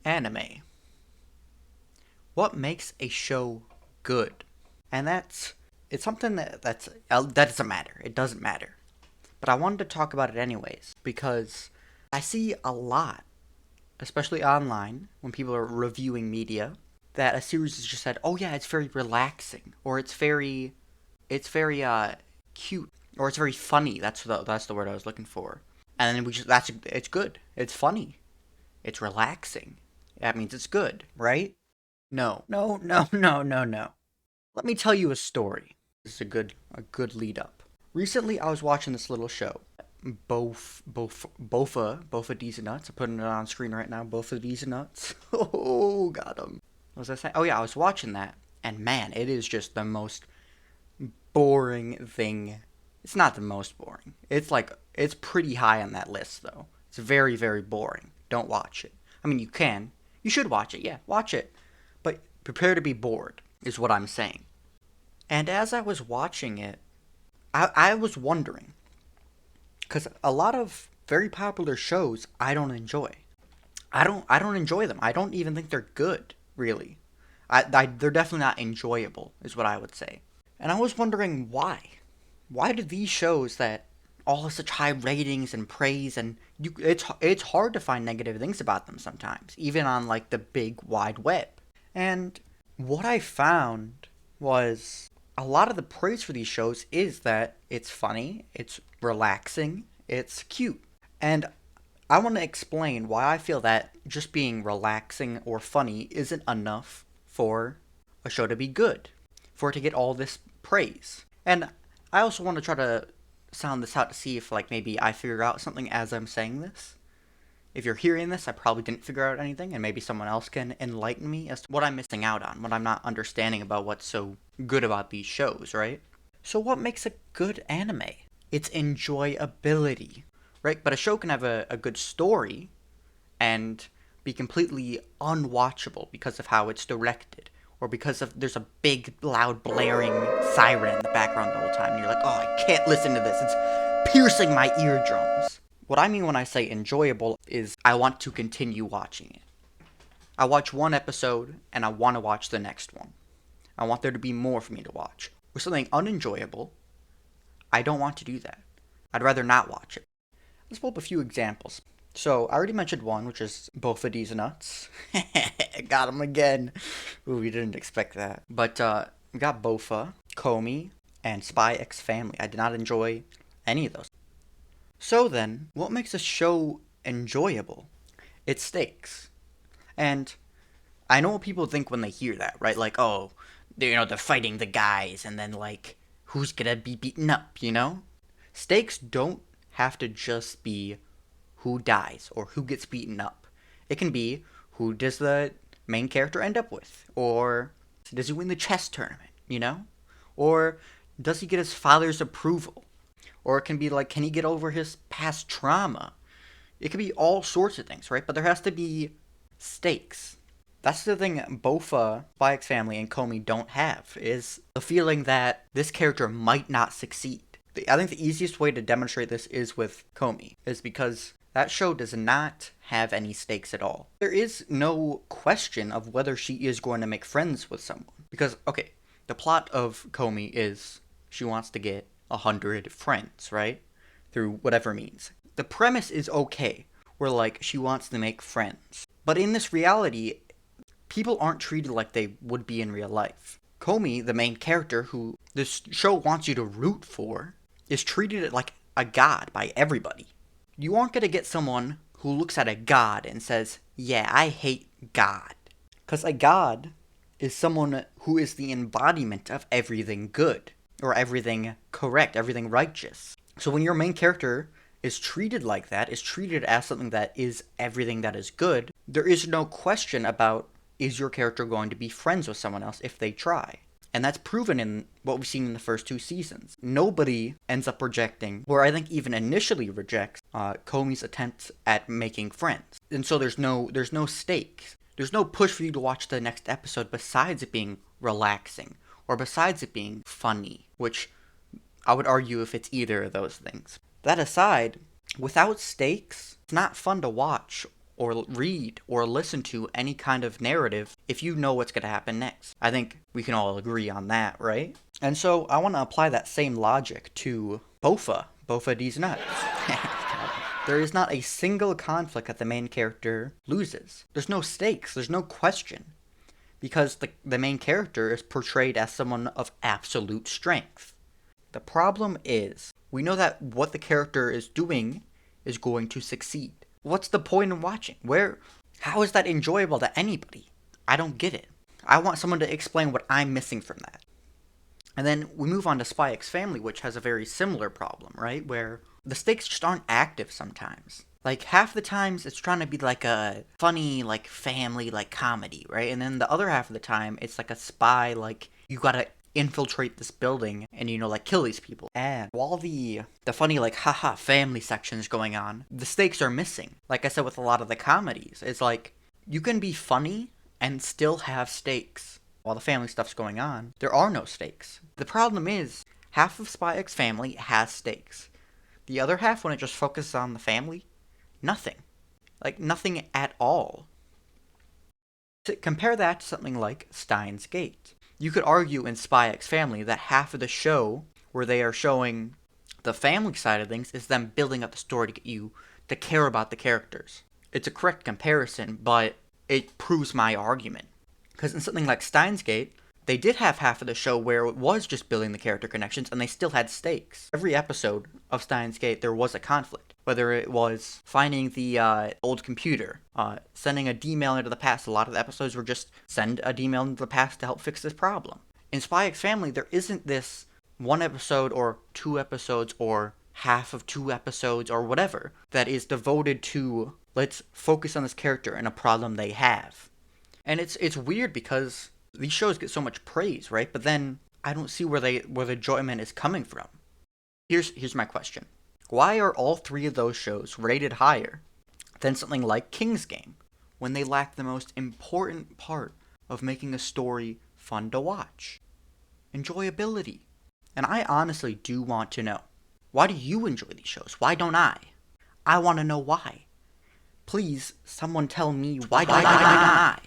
Anime. What makes a show good? And it's something that doesn't matter. It doesn't matter. But I wanted to talk about it anyways because I see a lot, especially online, when people are reviewing media, that a series is just said, "Oh yeah, it's very relaxing," or it's very cute, or it's very funny. That's the word I was looking for. And then it's good. It's funny. It's relaxing. That means it's good, right? No, no, no, no, no, no. Let me tell you a story. This is a good lead up. Recently, I was watching this little show. Bofa D's nuts. I'm putting it on screen right now. Bofa D's nuts. Oh, got him. What was I saying? Oh yeah, I was watching that, and man, it is just the most boring thing. It's not the most boring. It's pretty high on that list though. It's very very boring. Don't watch it. I mean, you can. You should watch it. Yeah, watch it. But prepare to be bored is what I'm saying. And as I was watching it, I was wondering because a lot of very popular shows I don't enjoy. I don't enjoy them. I don't even think they're good, really. They're definitely not enjoyable, is what I would say. And I was wondering why. Why do these shows that all have such high ratings and praise and it's hard to find negative things about them sometimes, even on like the big wide web. And what I found was a lot of the praise for these shows is that it's funny, it's relaxing, it's cute. And I want to explain why I feel that just being relaxing or funny isn't enough for a show to be good, for it to get all this praise. And I also want to try to sound this out to see if, like, maybe I figure out something as I'm saying this. If you're hearing this, I probably didn't figure out anything, and maybe someone else can enlighten me as to what I'm missing out on, what I'm not understanding about what's so good about these shows, right? So, what makes a good anime? It's enjoyability, right? But a show can have a good story and be completely unwatchable because of how it's directed, or because of there's a big, loud, blaring siren in the background the whole time, and you're like, oh, I can't listen to this. It's piercing my eardrums. What I mean when I say enjoyable is I want to continue watching it. I watch one episode and I want to watch the next one. I want there to be more for me to watch. With something unenjoyable, I don't want to do that. I'd rather not watch it. Let's pull up a few examples. So, I already mentioned one, which is both of these nuts. Got him again. Ooh, we didn't expect that. But, we got Bofa, Komi, and Spy X Family. I did not enjoy any of those. So then, what makes a show enjoyable? It's stakes. And I know what people think when they hear that, right? Like, oh, they're fighting the guys, and then, like, who's gonna be beaten up? Stakes don't have to just be who dies or who gets beaten up. It can be who does the main character end up with, or does he win the chess tournament? Or does he get his father's approval? Or it can be like, can he get over his past trauma? It could be all sorts of things, right? But there has to be stakes. That's the thing Bofa, Spy X Family, and Komi don't have, is the feeling that this character might not succeed. I think the easiest way to demonstrate this is with Komi, is because that show does not have any stakes at all. There is no question of whether she is going to make friends with someone. Because, okay, the plot of Komi is she wants to get 100 friends, right? Through whatever means. The premise is okay, where, like, she wants to make friends. But in this reality, people aren't treated like they would be in real life. Komi, the main character who this show wants you to root for, is treated like a god by everybody. You aren't going to get someone who looks at a god and says, yeah, I hate God. Because a god is someone who is the embodiment of everything good, or everything correct, everything righteous. So when your main character is treated like that, is treated as something that is everything that is good, there is no question about, is your character going to be friends with someone else if they try? And that's proven in what we've seen in the first 2 seasons. Nobody ends up rejecting, or I think even initially rejects, Komi's attempts at making friends. And so there's no stakes. There's no push for you to watch the next episode besides it being relaxing, or besides it being funny, which I would argue if it's either of those things. That aside, without stakes, it's not fun to watch or read or listen to any kind of narrative if you know what's going to happen next. I think we can all agree on that, right? And so I want to apply that same logic to Bofa D's nuts. There is not a single conflict that the main character loses. There's no stakes, there's no question. Because the main character is portrayed as someone of absolute strength. The problem is, we know that what the character is doing is going to succeed. What's the point in watching? How is that enjoyable to anybody? I don't get it. I want someone to explain what I'm missing from that. And then we move on to Spy X Family, which has a very similar problem, right? Where the stakes just aren't active sometimes. Like, half the times it's trying to be like a funny, like, family, like, comedy, right? And then the other half of the time it's like a spy, like, you gotta infiltrate this building and, like, kill these people. And while the funny, like, haha family section is going on, the stakes are missing. Like I said with a lot of the comedies, it's like, you can be funny and still have stakes. While the family stuff's going on, there are no stakes. The problem is, half of Spy X Family has stakes. The other half, when it just focuses on the family, nothing. Like, nothing at all. To compare that to something like Steins Gate. You could argue in Spy X Family that half of the show, where they are showing the family side of things, is them building up the story to get you to care about the characters. It's a correct comparison, but it proves my argument. Because in something like Steins Gate, they did have half of the show where it was just building the character connections, and they still had stakes. Every episode of Steins Gate, there was a conflict. Whether it was finding the old computer, sending a D-mail into the past. A lot of the episodes were just send a D-mail into the past to help fix this problem. In Spy X Family, there isn't this one episode or 2 episodes or half of 2 episodes or whatever that is devoted to, let's focus on this character and a problem they have. And it's weird because these shows get so much praise, right? But then I don't see where the enjoyment is coming from. Here's my question. Why are all 3 of those shows rated higher than something like King's Game when they lack the most important part of making a story fun to watch? Enjoyability. And I honestly do want to know. Why do you enjoy these shows? Why don't I? I want to know why. Please, someone tell me why don't I?